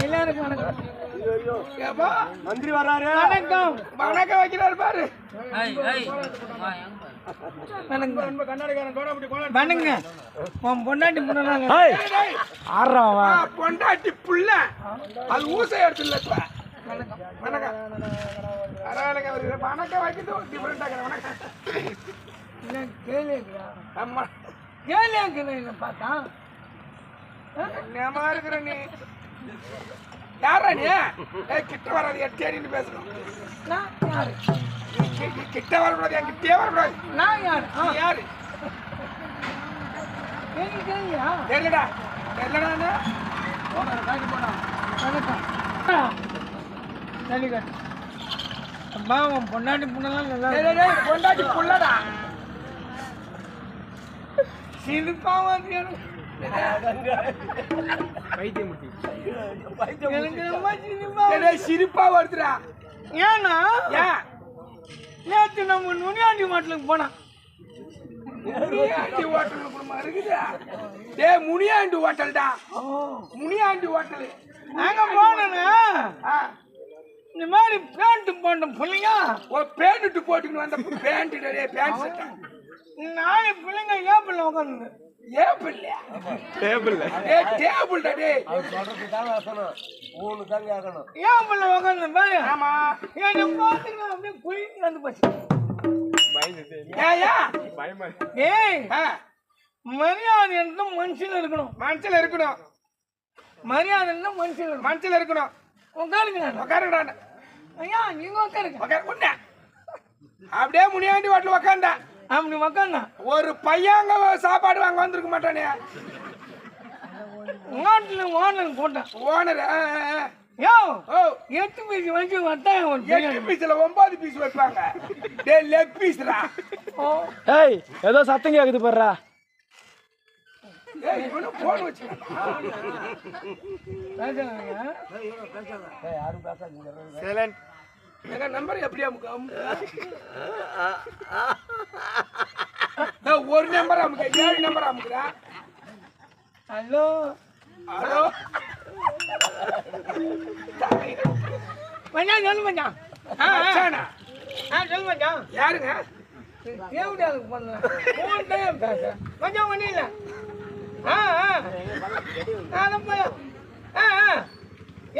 எல்லாருக்கும் வணக்கம். மந்திரி வர்றாரு. வணக்கம் வணக்கம் வைக்கிறாரு பாரு. பண்ணுங்க உன் பொண்டாட்டி புண்ணாங்க ஆடுறான் பொண்டாட்டி புள்ள அது ஊசை எடுத்துல வணக்கம் வணக்கம் வணக்கம் வைக்கிறது டிஃபரெண்டாக வணக்கம் கேள்வியா ஆமா கேள்வியா பார்த்தா என்னமா இருக்கிற நீ யாரா நீ கிட்ட வராது எட்டேரின்னு பேசணும் யாரு கிட்ட வரக்கூடாது என் கிட்டே வரக்கூடாது நான் யாரு யாரு தெரியலடா தெரியலடா வணக்கம் ஜல்லிக்கட்டு அம்மா உன் பொண்டாட்டி புண்ணெல்லாம் நல்லா பொண்டாட்டி புள்ளடா சிரிப்பாக சிரிப்பா வருதுடா ஏன்னா நேற்று நம்ம நுனியாண்டி ஹோட்டலுக்கு போனோம். முனியாண்டி ஹோட்டலுக்கு இருக்குதா டே முனியாண்டி ஹோட்டல்டா முனியாண்டி ஹோட்டலு நாங்க போனோங்க இந்த மாதிரி பேண்ட் போட்டோம் பிள்ளைங்க ஒரு பேண்ட்டு போட்டுக்கணும் அந்த பேண்ட் பேண்ட் நாலு பிள்ளைங்க ஏப்பிள் உட்காந்து ஏப்பிள் டேபிள் டேபிள்டா டே ஏப்பிள் உட்காந்து பாரு ஆமா என்ன பாத்துக்கலாம் அப்படியே குளிச்சு வந்து போச்சு மரியாதை இருந்தா மனுஷன் இருக்கணும் மனுஷன் இருக்கணும் மரியாதை இருந்தா மனுஷன் இருக்கணும் உட்காருங்க உட்காருங்கடா ஐயா நீங்க உட்காருங்க அப்படியே முனியாண்டி ஹோட்டல் உட்காந்தா அப்படி உட்காந்தா ஒரு பையங்க சாப்பாடு வாங்க வந்திருக்க மாட்டானே ஹோட்டல் ஓனர் போட்டேன் ஓனர் யோ 8 பீஸ் வச்சு வட்டாயம் 8 பீஸ்ல 9 பீஸ் வைப்பாங்க டேய் லெக் பீஸ்டா ஏய் ஏதோ சத்தம் கேக்குது பாருடா ஏய் இவனு போன் வச்சு ஏய் யாரும் பேசாதீங்க சைலண்ட் எங்க நம்பர் எப்படியா ஒரு நம்பர் அமுக்கு 7 நம்பர் அமுக்குடா ஹலோ ஹலோ மச்சான் சொல்லு மச்சான் சொல்லு மச்சான் யாருங்க தேவடியாவுக்கு பண்ணல ஃபோன் டைம் பேச மச்சான் ஒன்றும் இல்லை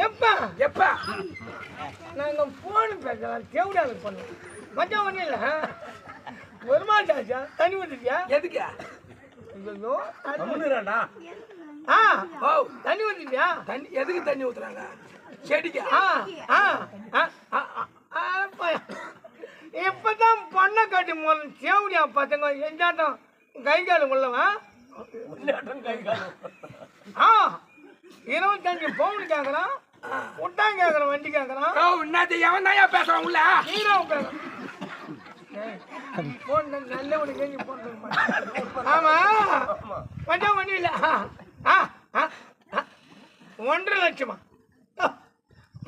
எப்பா எப்பா நாங்கள் ஃபோனு பேசலாம் தேவடியாவுக்கு பண்ணோம் மச்சான் ஒன்றும் இல்லை ஒரு மாட்டாச்சா தண்ணி ஊற்றிட்டியா எதுக்கு தண்ணி ஊற்றிட்டியா தண்ணி எதுக்கு தண்ணி ஊற்றுறாங்க செடிக்கு இப்பதான் பொண்ணை காட்டி போன சேவடியா பசங்க எஞ்சாட்டம் கை காலு உள்ளவன் 25 பவுன் கேட்கறான் விட்டான் கேட்கறான் வண்டி கேட்கறான் எவன் தான் பேசுறான் உள்ள ஹீரோ பேசுறான் நல்ல ஒரு கேள்வி போட்டு ஆமா மச்சான் வண்டி இல்லை 1.5 லட்சமா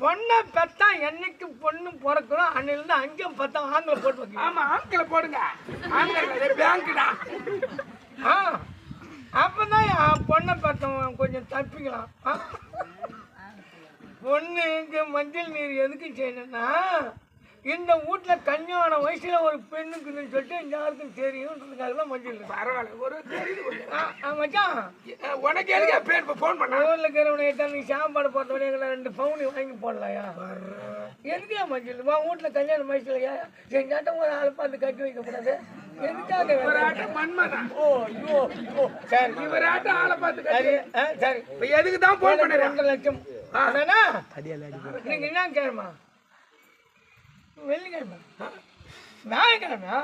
பொண்ணை பெத்தா என்னைக்கு பொண்ணு பிறக்கணும் அன்னிலிருந்து 5 10 ஆங்கில போட்டு வைக்க ஆமா ஆங்கில போடுங்க ஆங்கில பேங்க்டா அப்பதான் பொண்ணை பெத்தவன் கொஞ்சம் தப்பிக்கலாம் பொண்ணுக்கு மஞ்சள் நீர் எதுக்கு செய்யணும்னா இந்த வீட்டுல கல்யாண வயசுல ஒரு பெண்ணுக்குன்னு சொல்லிட்டு யாருக்கும் தெரியும்ன்றதுக்காக தான் மஞ்சள் பரவாயில்ல ஒரு தெரியுது மச்சான் உனக்கு எதுக்கு பேர் ஃபோன் பண்ண ஊரில் இருக்கிறவனை நீ சாப்பாடு போட்டவனே 2 பவுன் வாங்கி போடலையா எதுக்கே மஞ்சள் வா வீட்டில் கல்யாண வயசுலையா செஞ்சாட்டம் ஒரு ஆளை பார்த்து கட்டி வைக்கக்கூடாது எதுக்காக மண்மதான் சரி இவராட்டம் ஆளை பார்த்து சரி சரி இப்போ எதுக்கு தான் ஃபோன் பண்ண 2 லட்சம் அதானா நீங்க என்ன கேளுமா வெள்ளிக்கிழமை ஞாயிற்றுக்கிழமையா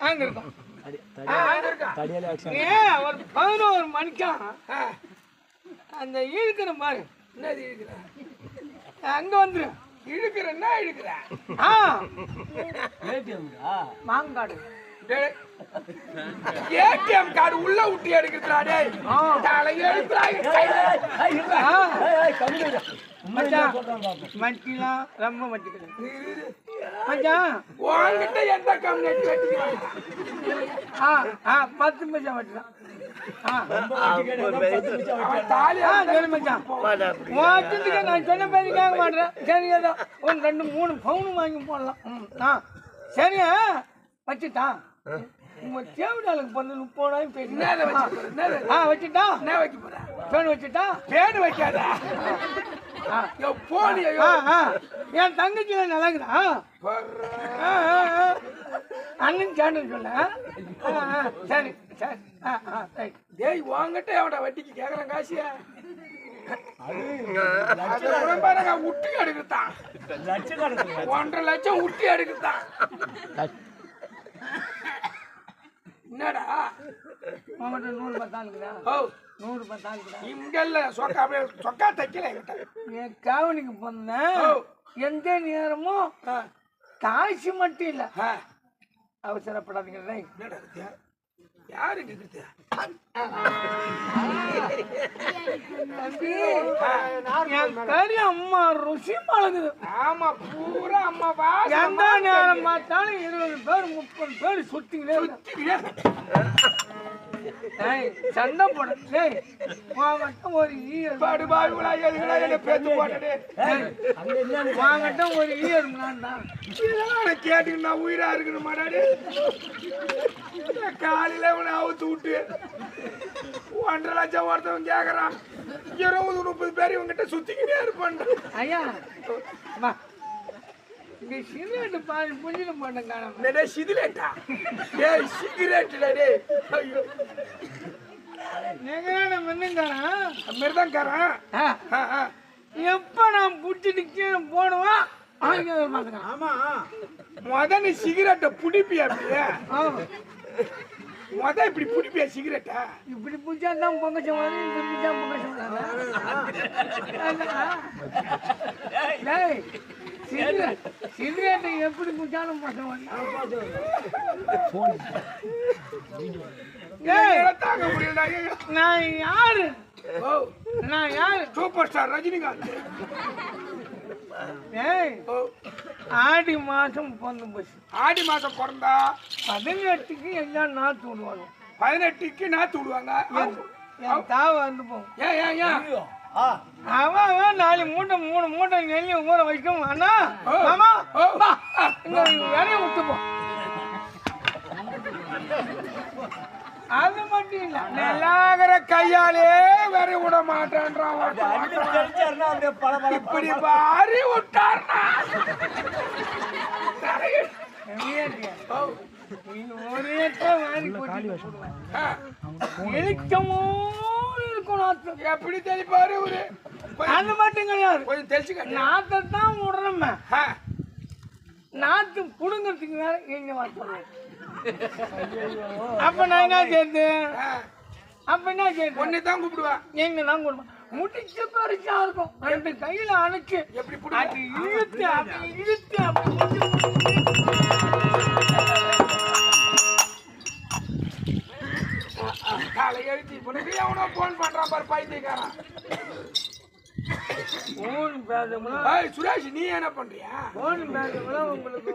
அங்க இருக்கும் ஒரு 11 மணிக்கா அந்த இழுக்கிற பாரு என்னது இழுக்கிற அங்க வந்துரு இழுக்கிறன்னா இழுக்கிற மாங்காடு ஏடிஎம் கார்டு உள்ள விட்டு எடுக்கிறாடே மட்டிலாம் ரொம்ப மட்டிக்கலாம் மச்சான் உங்ககிட்ட எந்த கம்யூனிட்டி 10 பைசா மட்டிலாம் சரி மச்சான் வாக்கிட்டுக்கு நான் சொன்ன பேரு கேட்க மாட்டேன். சரி ஏதோ ஒரு 2-3 பவுன் வாங்கி போடலாம். சரியா வச்சுட்டா உங்க தேவடாளுக்கு பண்ணு 30,000 பேசி வச்சுட்டா என்ன வைக்க போறேன்? பேன் வச்சுட்டா பேன் வைக்காதா போனி. என் தங்கச்சி நல்லாக்குதா அண்ணன் சேன்னு சொல்ல. சரி சரி டேய் வாங்கிட்ட எவடா வட்டிக்கு கேக்குறேன் காசியா உட்டி எடுக்குதான் 1.5 லட்சம் உட்டி எடுக்குதான். என்னடா உங்கள்கிட்ட 100 பத்தாளுக்குதா? 100 பத்தாளுக்குதா? இங்கல்ல சொக்கா தைக்கல என் காவனிக்கு போனேன். எந்த நேரமும் காசு மட்டும் இல்ல. அவசரப்படாதீங்க. யாருக்கு அம்மா ருசி பழகுது. ஆமா பூரா அம்மாவா எந்த நேரம் பார்த்தாலும் 20 பேர் 30 பேர் சுத்திக்கிட்டே சண்டை போட ஒரு வாங்கட்டும் ஒரு கேட்டுக்கிட்டா உயிரா இருக்கணும் மாட்டாடி. காலையில உன அவுத்து விட்டு 1.5 லட்சம் ஒருத்தவன் கேக்குறான். 20-30 பேர் இவங்கிட்ட சுத்திக்கிட்டே இருப்பான். ஐயா சிகரெட் பால் புஞ்சிட மாட்டேங்க. சிகரெட்டா? டேய் சிகரெட்ல டேய். ஐயோ நீங்க மிருதங்காரன் மிருதங்காரன். எப்ப நான் புடிச்சிட்டு கீழே போடுவேன். ஆமா முத நீ சிகரெட்டை புடிப்பியா? அப்படியே முத இப்படி புடிப்பியா சிகரெட்டா? இப்படி புடிச்சா தான் பொங்கச்சம் வரும். இப்படி புடிச்சா பொங்கச்சம் வரும். சிகரெட்டை எப்படி புடிச்சாலும் நான் யாரு? நான் யாரு? Super star Rajinikanth. ஆடி மாசம் பிறந்து போச்சு. ஆடி மாசம் பிறந்தா 18க்கு எல்லாம் நாத்து விடுவாங்க. 18க்கு நாத்து விடுவாங்க. என் தாவ வந்து போகும். ஏன் அவன் 4 மூட்டை 3 மூட்டை நெல்லி ஊற வைக்கும். அண்ணா ஆமா இலைய விட்டுப்போம். அது மட்டும் இல்ல நல்லாகிற கையாலே வேற விட மாட்டேன்றான். இப்படி பாரி விட்டார்னா எப்படி தெளிப்பாரு ஒரு அது மட்டும் கிடையாது. கொஞ்சம் தெளிச்சுக்க. நாத்தான் விடுறோம். நாத்து புடுங்கிறதுக்கு வேற எங்க வாங்க. அப்ப நான் என்ன சேர்ந்து ஒன்னு தான் கூப்பிடுவேன். எங்க தான் கூப்பிடுவேன். முடிச்சு பறிச்சா இருக்கும். 2 கையில அணைச்சு எப்படி இழுத்து அப்படி இழுத்து காலை எழுதி உனக்கு எவனோ போன் பண்றான் பாரு பைத்தியக்காரன். போன் பேசமுனா சுரேஷ் நீ என்ன பண்றியா? போன் பேசமுனா உங்களுக்கு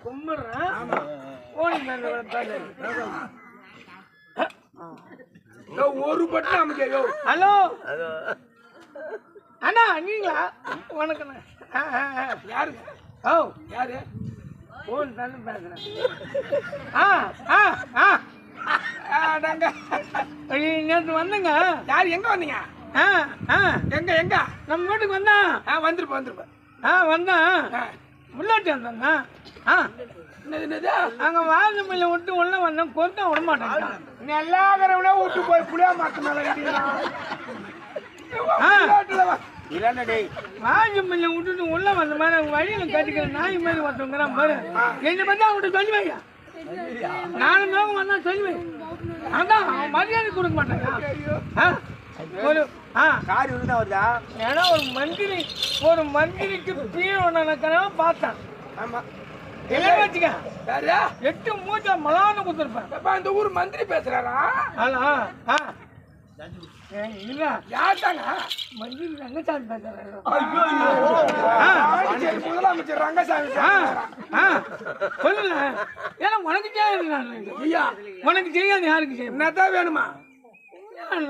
கும்பிடுறேன். போன் பேச ஒரு பட்டம் அமைக்கோ. ஹலோ அண்ணா நீங்களா? வணக்கம். யாரு? யாரு? போன் தானே பேசுறேன். நேற்று வந்தங்க. யார் எங்க வந்தீங்க? எங்க நம்ம வீட்டுக்கு வந்தா வந்துருப்பேன் வந்தான் முன்னாடி வந்தாங்க. அங்க வாசப்பள்ளியில விட்டு உள்ள வந்தேன். கொத்தா விட மாட்டாங்க. நல்லாகிறவனே விட்டு போய் புளியா மாத்த வாசப்பள்ளியில விட்டுட்டு உள்ள வந்த மாதிரி வழியில கட்டிக்கிற நாய் மாதிரி ஒருத்தவங்க பாரு. என்ன பார்த்தா அவங்கள்ட்ட சொல்லி வைங்க. 4 நோக்கம் வந்தா சொல்லி வை. அதான் மரியாதை கொடுக்க மாட்டாங்க. ஒரு ஏன்னா ஒரு மந்திரிக்கு பீன பார்த்தேன். வச்சுக்க 8 மூச்சா மலான்னு கொடுத்துருப்பேன். இந்த ஊர் மந்திரி பேசுறாரா? இல்ல யார்தாங்க மந்திரி ரங்கசாமி பேசுறாரு. முதலமைச்சர் ரங்கசாமி சொல்லல. ஏன்னா உனக்கு செய்யாது. உனக்கு செய்யாது யாருக்கு செய்யும்? என்னதான் வேணுமா?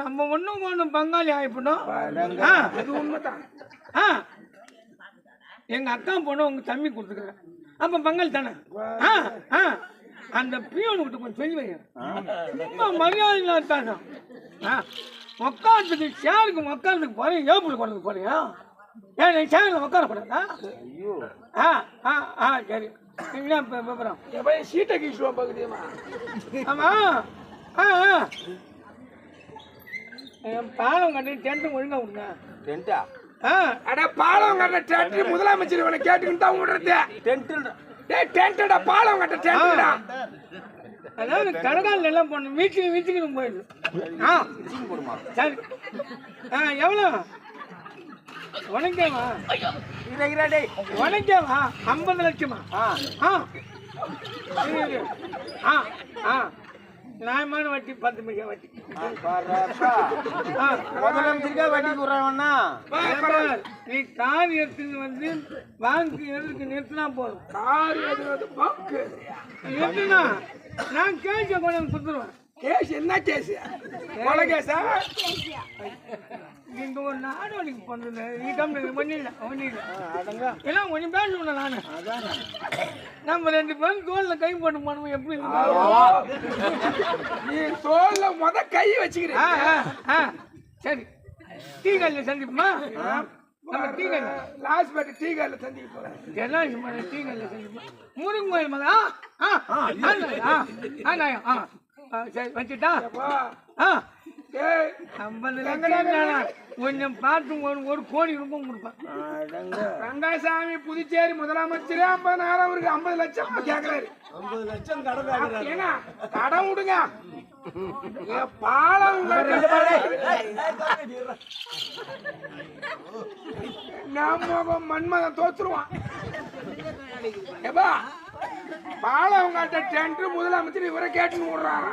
நம்ம ஒண்ணும் பங்காளி ஆயிப்போம். அது உண்மைதான். எங்க அக்கா பொண்ணு உங்க தம்பி கொடுத்துக்கிறேன், அப்ப பங்காளி தானே. அந்த பியோனு கிட்ட கொஞ்சம் சொல்லி வைங்க, சும்மா மரியாதை தானே. உட்காந்துக்கு சேருக்கு உட்காந்துக்கு போறேன், ஏப்பிள் கொண்டு போறீங்க. ஏன் நீ சேரில் உட்காரக்கூடாதா? சரி, என்ன விவரம்? எவன் சீட்டை கீழ்ச்சுவான் பகுதியமா? ஆமா. என் பாலம் கட்டி டென்ட்டு ஒழுங்கா விடுங்க. டென்ட்டா? அட பாலம் கட்ட டென்ட் முதலமைச்சர் இவனை கேட்டுக்கிட்டு தான் விடுறது. டென்ட்டா பாலம் கட்ட டென்ட்டா? அதாவது கடகால் எல்லாம் போடணும், வீச்சுக்கு போயிடுது. சரி, எவ்வளோ உனக்கேவா? உனக்கேவா? 50 லட்சமா? நியாயமான வட்டி 10 மில்லியன் வட்டி. முதலமைச்சருக்கா வட்டி போடுறாங்கன்னா நீ கார் எடுத்துன்னு வந்து பேங்க் எதுக்கு நிறுத்தினா போதும். கார் எதுவது பங்கு நிறுத்தினா நான் கேஷ கொண்டு கொடுத்துருவேன். கேஸ் என்ன கேஸ்? கொலை கேஸா? இங்க ஒரு நாடோடிக்கு பண்றது நீ கம்பெனி பண்ணிடல எல்லாம் கொஞ்சம் பேசணும். நானு நம்ம 2 பேரும் தோல்ல கை போட்டு போனோம். எப்படி நீ தோல்ல கை வச்சுக்கிறேன். சரி, டீ கல்ல சந்திப்புமா? டீ கல்ல லாஸ்ட் டீ கல்ல சந்திக்க போறேன். என்ன டீ கல்ல சந்திப்போம். முருங்க கோயில் மகா. சரி வச்சுட்டா. 50 லட்சம் கொஞ்சம் பார்த்து ஒரு கோடி ரூபாய் கொடுப்பேன். ரங்காசாமி புதுச்சேரி முதலமைச்சரே 50,000 அவருக்கு 50 லட்சம் கேட்கிறாரு. 50 லட்சம் கடன் ஏன்னா கடன் விடுங்க, பாலம் நம்ம மன்மதன் தோத்துருவான். எப்பா பாலம் கட்ட டென்ட் முதலமைச்சர் இவரை கேட்டுன்னு விடுறாங்க.